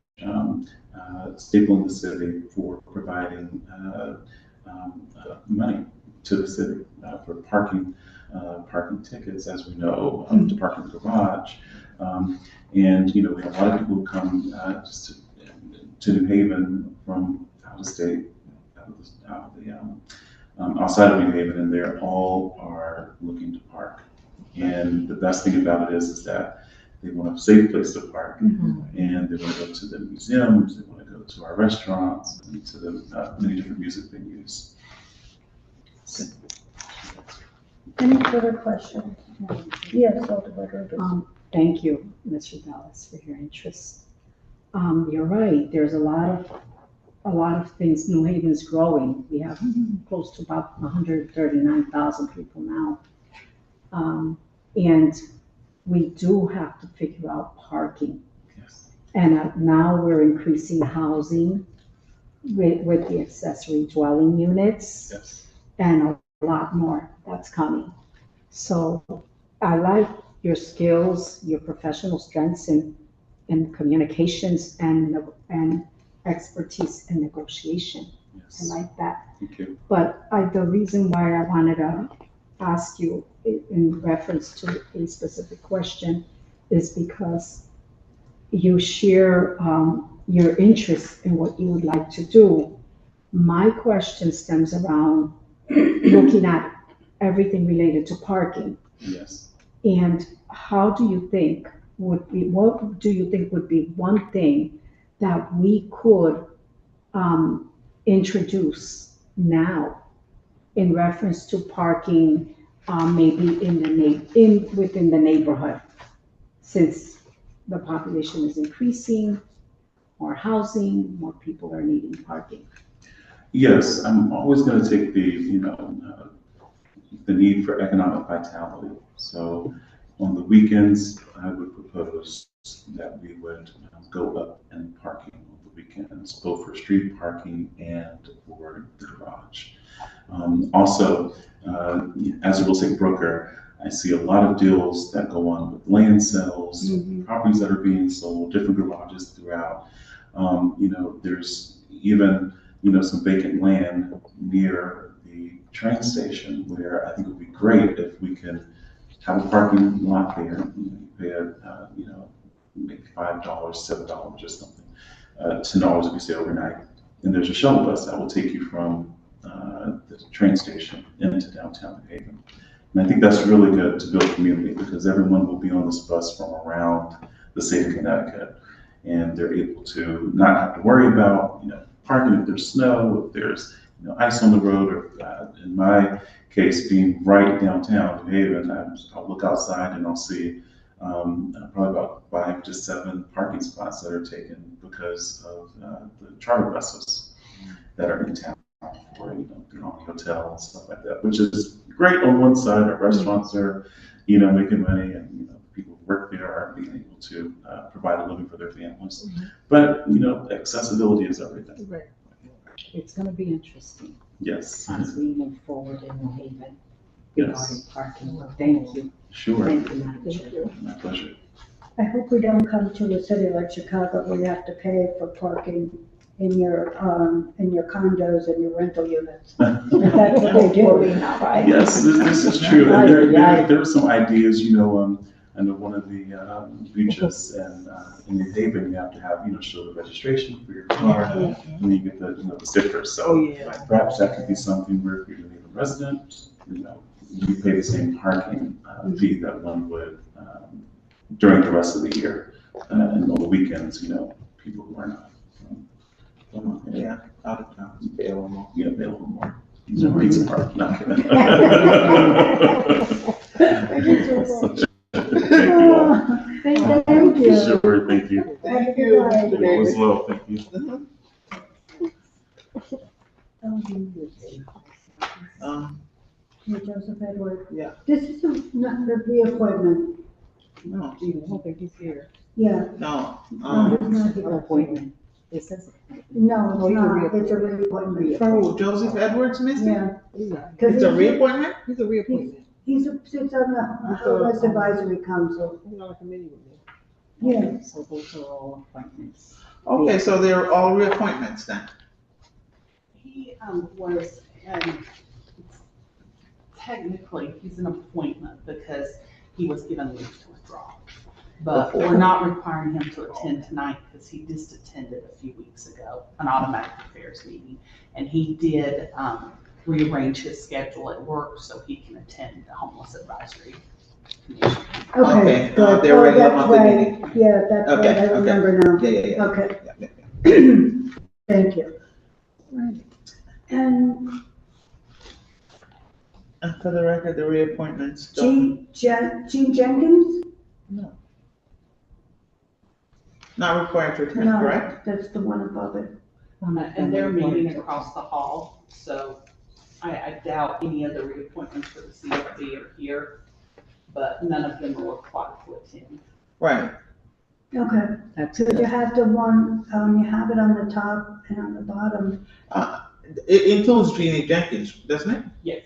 staple in the city for providing money to the city for parking parking tickets, as we know, to park in the garage. And, you know, we have a lot of people who come just to New Haven from out of state, outside of New Haven, and they all are looking to park. And the best thing about it is that they want a safe place to park, and they want to go to the museums, they want to go to our restaurants, and to the many different music venues. Any further questions? Yes, Alderman. Thank you, Mr. Dallas, for your interest. You're right, there's a lot of things. New Haven's growing. We have close to about 139,000 people now. And we do have to figure out parking. Yes. And now we're increasing housing with the accessory dwelling units. Yes. And a lot more that's coming. So I like your skills, your professional strengths in communications and expertise in negotiation. Yes. I like that. Thank you. But the reason why I wanted to ask you in reference to a specific question is because you share your interest in what you would like to do. My question stems around looking at everything related to parking. Yes. And what do you think would be one thing that we could introduce now in reference to parking, maybe within the neighborhood, since the population is increasing, more housing, more people are needing parking? Yes, I'm always going to take the need for economic vitality. So on the weekends, I would propose that we would go up in parking on the weekends, both for street parking and for the garage. Also, as a real estate broker, I see a lot of deals that go on with land sales, properties that are being sold, different garages throughout. There's even some vacant land near the train station where I think it would be great if we can have a parking lot there. You pay maybe $5, $7 or something, $10 if you stay overnight. And there's a shuttle bus that will take you from the train station into downtown New Haven. And I think that's really good to build community because everyone will be on this bus from around the state of Connecticut. And they're able to not have to worry about, parking if there's snow, if there's, ice on the road, or in my case, being right downtown New Haven, I'll look outside and I'll see probably about 5 to 7 parking spots that are taken because of the charter buses that are in town for, the hotel and stuff like that, which is great on one side. Our restaurants are, making money, and people who work there are being able to provide a living for their families. But accessibility is everything. Right. It's going to be interesting. Yes. As we move forward in New Haven Yes. regarding parking. Well, thank you. Sure. Thank you, Madam Chair. My pleasure. I hope we don't come to a city like Chicago where you have to pay for parking in your condos and your rental units. That's what they do. Yes, this is true. And there are some ideas, I know one of the beaches in New Haven, you have to have, show the registration for your car, and you get the sticker. So perhaps that could be something where if you're a New Haven resident, you pay the same parking fee that one would during the rest of the year. And on the weekends, people who are not. Yeah, out of town. Pay a little more. Yeah, pay a little more. Pizza park, not kidding. Thank you all. Thank you. Sure, thank you. Thank you. You as well, thank you. Hey, Joseph Edward. Yeah. This is not the reappointment. No. I don't think he's here. Yeah. No. He's not here. Appointment. It says. No, it's not. It's a reappointment. Oh, Joseph Edwards missing? Yeah. It's a reappointment? He's a reappointment. Sits on the Homeless Advisory Council. He's on a committee with me. Yeah. So those are all appointments. Okay, so they're all reappointments then? He was, technically, he's an appointment because he was given leave to withdraw. But we're not requiring him to attend tonight because he just attended a few weeks ago, an automatic affairs meeting. And he did rearrange his schedule at work so he can attend the homeless advisory commission. Okay, good. They're Oh, regular that's monthly right. meeting. Yeah, that's Okay, right, I okay. remember now. Yeah. Okay. Yeah. Thank you. Right. And For the record, the reappointments. Jean Jenkins? No. Not required to attend, No, correct? that's the one above it. And they're meeting across the hall, so I doubt any of the reappointments for the CFD are here, but none of them are required to attend. Right. Okay, so you have the one, you have it on the top and on the bottom. It includes Jeannie Jenkins, doesn't it? Yes.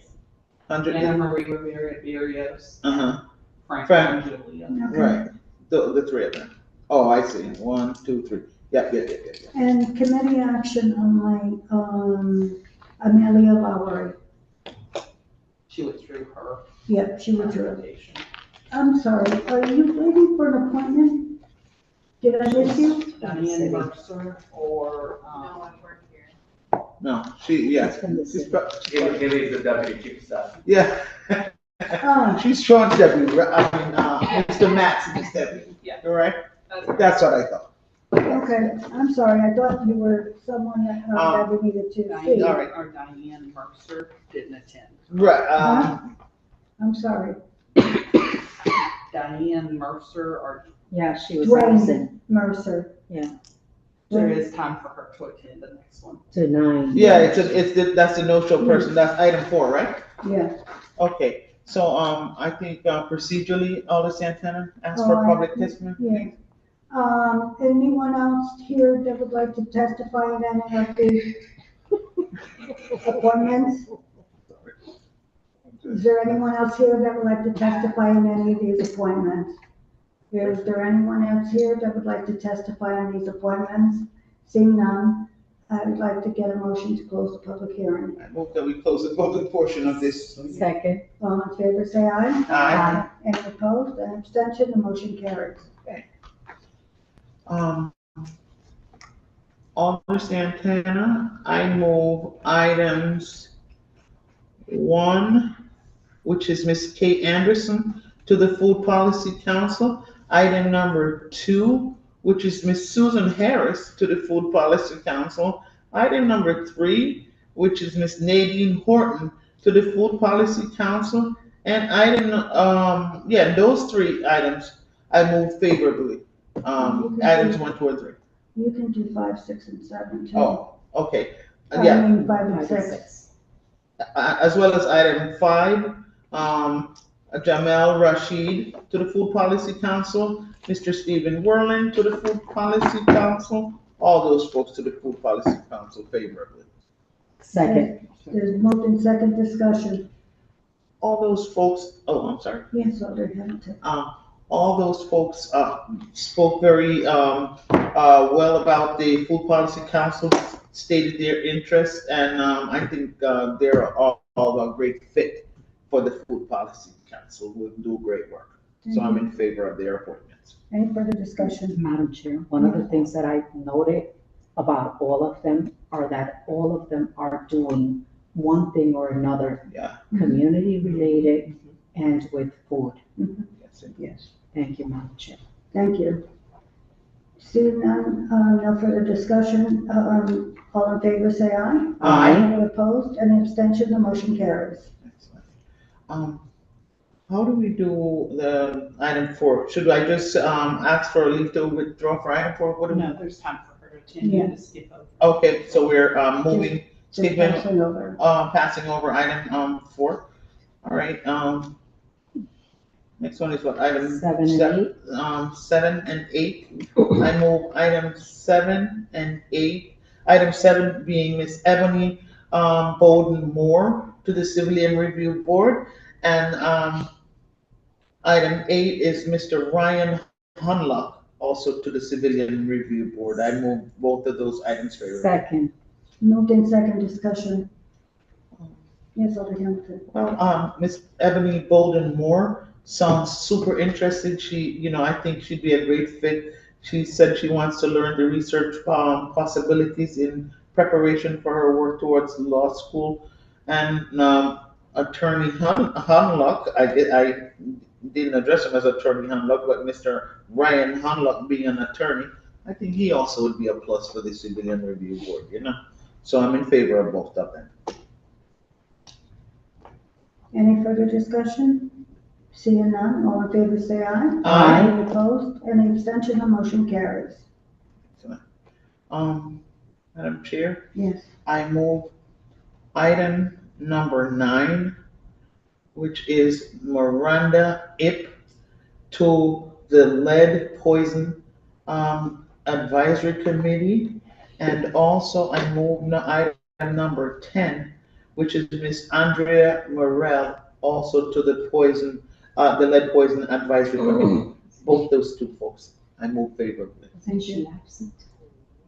100. Anna Marie Rivera Barrios. Frank Frank. and Julia. Right. The three of them. Oh, I see. 1, 2, 3. Yeah. And committee action only, Amelia Lowery. She withdrew her. Yep, she withdrew. recommendation. I'm sorry, are you waiting for an appointment? Did I miss you? Diane Mercer or, No, I work here. No, she's Haley is the deputy chief of staff. yeah. She's Sean's deputy. Mr. Matson's deputy. Yeah. Correct? That's what I thought. Okay, I'm sorry, I thought you were someone that we needed to see. All right. or Diane Mercer didn't attend. Right. I'm sorry. Diane Mercer or. Yeah, she was Dwayne absent. Mercer. Yeah, There is time for her to attend the next one. to 9. Yeah, that's the no-show person. That's item 4, right? Yeah. Okay. So I think procedurally, Alder Santana asked for public testimony. Yeah. Anyone else here that would like to testify in any of the appointments? Is there anyone else here that would like to testify in any of these appointments? Is there anyone else here that would like to testify on these appointments? Seeing none, I would like to get a motion to close the public hearing. I move that we close the public portion of this. Second. All in favor, say aye. Aye. Any opposed, an abstention, the motion carries. Alder Santana, I move items 1, which is Ms. Kate Anderson, to the Food Policy Council. Item number 2, which is Ms. Susan Harris, to the Food Policy Council. Item number 3, which is Ms. Nadine Horton, to the Food Policy Council. And those 3 items I move favorably. Items 1, 2, and 3. You can do 5, 6, and 7 too. Oh, okay. I Yeah. mean, 5 and 6. As well as item 5, Jamel Rashid to the Food Policy Council, Mr. Stephen Werlin to the Food Policy Council, all those folks to the Food Policy Council favorably. Second. There's moved in second discussion. All those folks, I'm sorry. Yes, Alder Hamilton. All those folks spoke very well about the Food Policy Council, stated their interest, and I think they're all a great fit for the Food Policy Council, who do great work. So I'm in favor of their appointments. Any further discussion? Madam Chair, one of the things that I noted about all of them are that all of them are doing one thing or another. Yeah. Community related and with food. Yes. Thank you, Madam Chair. Thank you. Seeing none, no further discussion, all in favor say aye. Aye. Any opposed, any abstention, the motion carries. How do we do the item 4? Should I just ask for a leave to withdraw for item 4? What do we? No, there's time for her to attend. You just skip over. Okay, so we're moving, Just skipping, passing over. passing over item 4. All right. Next one is what, item 7 and 8. 7 and 8. I move item 7 and 8. Item 7 being Miss Ebony Bowden Moore to the Civilian Review Board, and item 8 is Mr. Ryan Hunlock, also to the Civilian Review Board. I move both of those items favorably. Second. Moved in second discussion. Yes, Alder Hamilton. Well, Miss Ebony Bolden Moore sounds super interested. I think she'd be a great fit. She said she wants to learn the research possibilities in preparation for her work towards law school. And Attorney Hunlock, I didn't address him as Attorney Hunlock, but Mr. Ryan Hunlock being an attorney, I think he also would be a plus for the Civilian Review Board, So I'm in favor of both of them. Any further discussion? Seeing none, all in favor say aye. Aye. Any opposed? Any abstention? The motion carries. Madam Chair, Yes. I move item number 9, which is Miranda Ip to the Lead Poison Advisory Committee. And also I move item number 10, which is Miss Andrea Morel, also to the Lead Poison Advisory Committee. Both those two folks, I move favorably. Is she absent?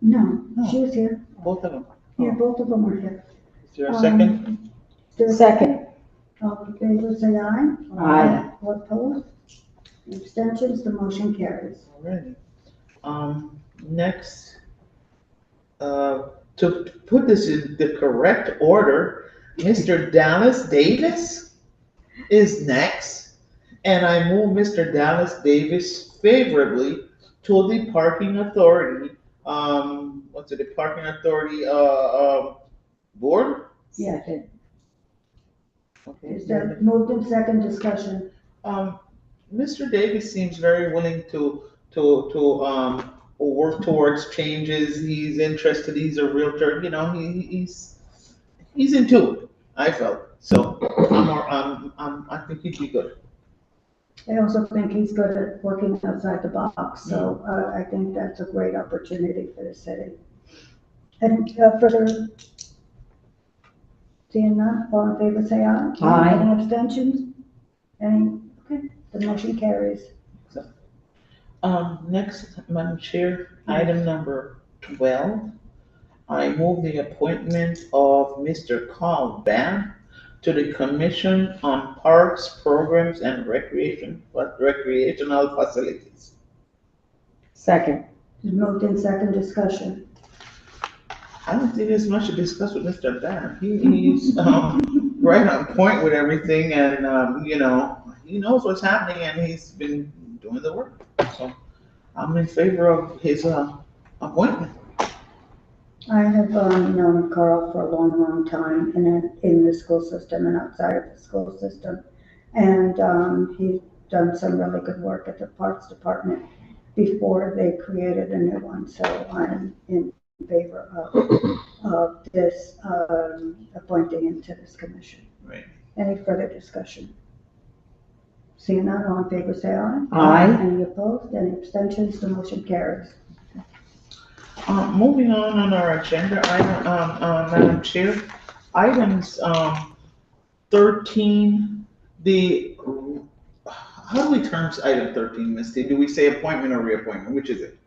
No, she was here. Both of them. Yeah, both of them were here. Is there a second? Second. All in favor say aye. Aye. All opposed? Abstentions? The motion carries. Alrighty. Next, to put this in the correct order, Mr. Dallas Davis is next, and I move Mr. Dallas Davis favorably to the Parking Authority, the Parking Authority, board? Second. Okay. Is there moved in second discussion? Mr. Davis seems very willing to work towards changes. He's interested. He's a realtor. He's into it. I felt so. I think he'd be good. I also think he's good at working outside the box, so I think that's a great opportunity for the city. And further, seeing none, all in favor say aye. Aye. Any abstentions? Okay, the motion carries. Next, Madam Chair, item number 12. I move the appointment of Mr. Carl Ban to the Commission on Parks, Programs, and Recreational Facilities. Second. Moved in second discussion. I don't think there's much to discuss with Mr. Ban. He's right on point with everything, and he knows what's happening, and he's been doing the work. So I'm in favor of his appointment. I have known Carl for a long, long time in the school system and outside of the school system. And he's done some really good work at the Parks Department before they created a new one. So I'm in favor of this appointing him to this commission. Right. Any further discussion? Seeing none, all in favor say aye. Aye. Any opposed? Any abstentions? The motion carries. Moving on our agenda item, Madam Chair, items 13. How do we term item 13, Misty? Do we say appointment or reappointment? Which is it?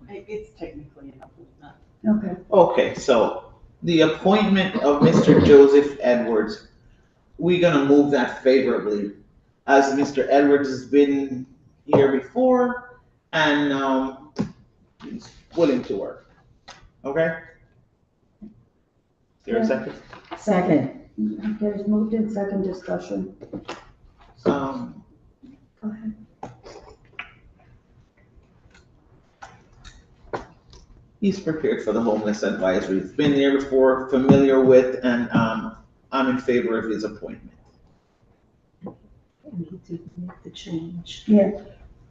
It's technically an appointment. Okay. Okay, so the appointment of Mr. Joseph Edwards, we're gonna move that favorably, as Mr. Edwards has been here before, and he's willing to work. Okay? Is there a second? Second. There's moved in second discussion. Go ahead. He's prepared for the homeless advisory. He's been there before, familiar with, and I'm in favor of his appointment. And he did make the change. Yeah.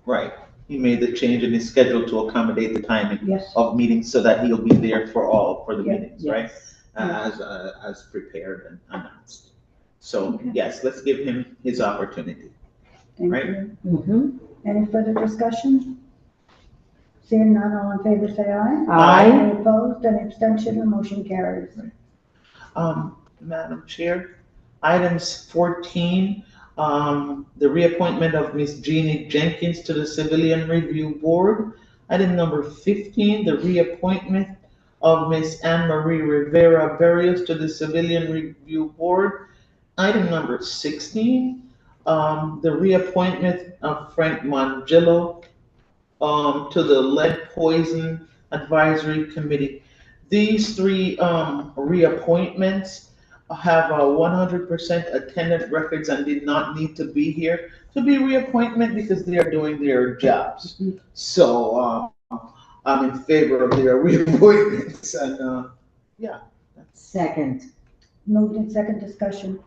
Right. He made the change in his schedule to accommodate the timing Yes. of meetings so that he'll be there for the Yeah. meetings, right? As prepared and announced. So Okay. yes, let's give him his opportunity. Thank Right. you. Mm-hmm. Any further discussion? Seeing none, all in favor say aye. Aye. Any opposed? Any abstention? The motion carries. Madam Chair, items 14, the reappointment of Ms. Jeannie Jenkins to the Civilian Review Board. Item number 15, the reappointment of Ms. Anne Marie Rivera Barrios to the Civilian Review Board. Item number 16, the reappointment of Frank Mangillo, to the Lead Poison Advisory Committee. These three, reappointments have a 100% attendance records and did not need to be here to be reappointment because they are doing their jobs. So, I'm in favor of their reappointments and, yeah. Second. Moved in second discussion.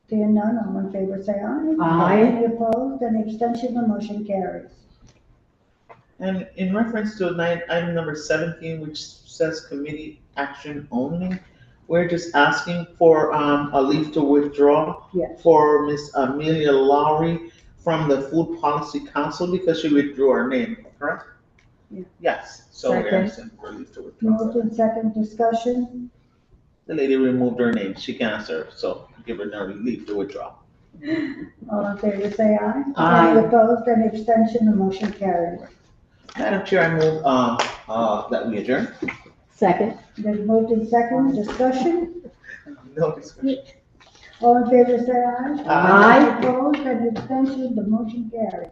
Seeing none, all in favor say aye. Aye. Any opposed, any abstention, the motion carries. And in reference to item number 17, which says committee action only, we're just asking for a leave to withdraw Yes. for Miss Amelia Lowry from the Food Policy Council because she withdrew her name, correct? Yeah. Yes, so we're Second. asking for leave to withdraw. Moved in second discussion. The lady removed her name, she can't serve, so give her leave to withdraw. All in favor say aye. Aye. Any opposed, any abstention, the motion carries. Madam Chair, I move that we adjourn. Second. Then moved in second discussion. No discussion. All in favor say aye. Aye. Any opposed, any abstention, the motion carries.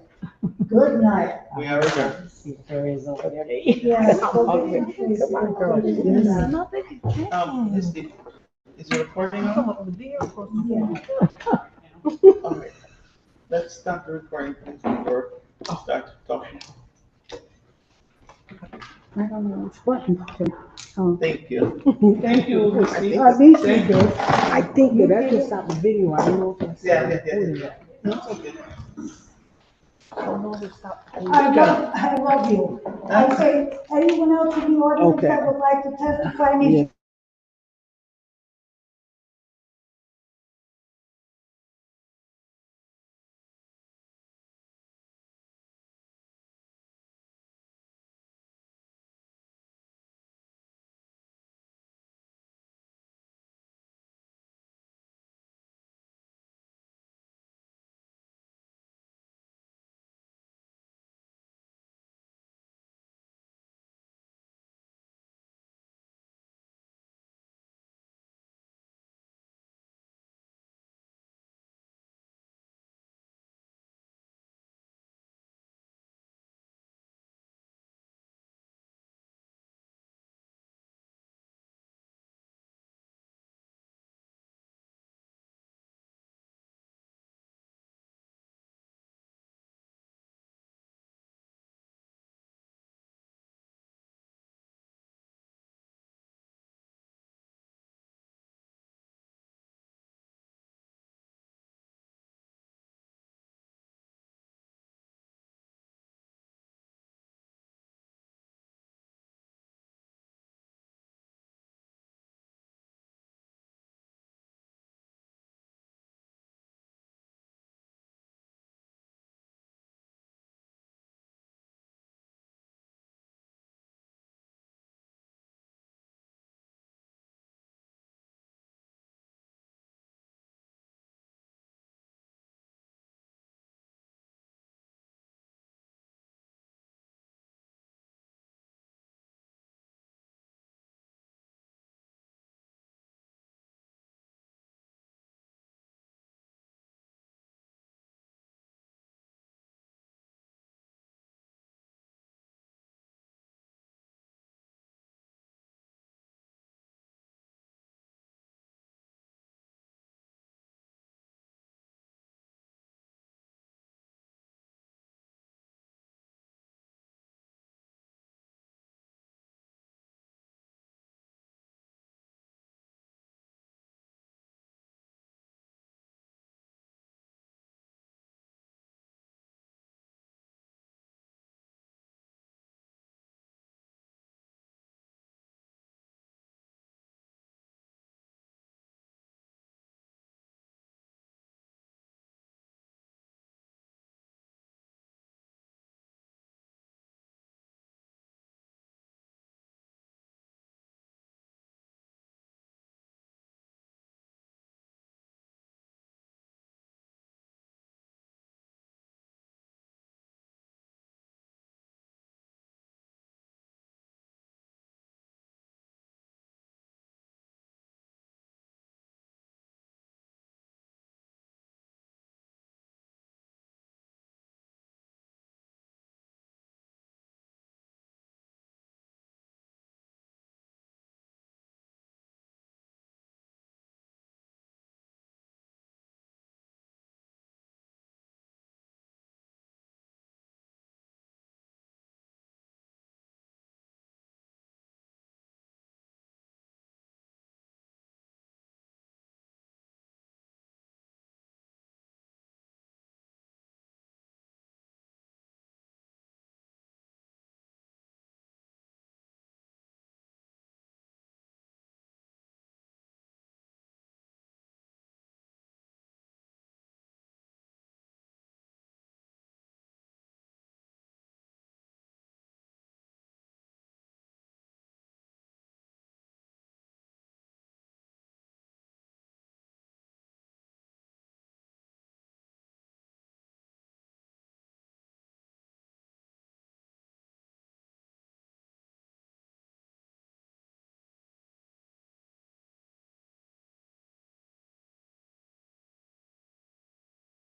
Good night. We are adjourned. There is over there. Yes. Misty, is your recording on? Yeah. All right. Let's stop the recording, please, before I start talking. I don't know which button to. Oh. Thank you. Thank you, Misty. At least you Thank did. I think that I just stopped the video. I don't know if it's. Yeah. No, it's okay. I don't know if it's stopped. I love you. I say, anyone else in the audience Okay. that would like to testify needs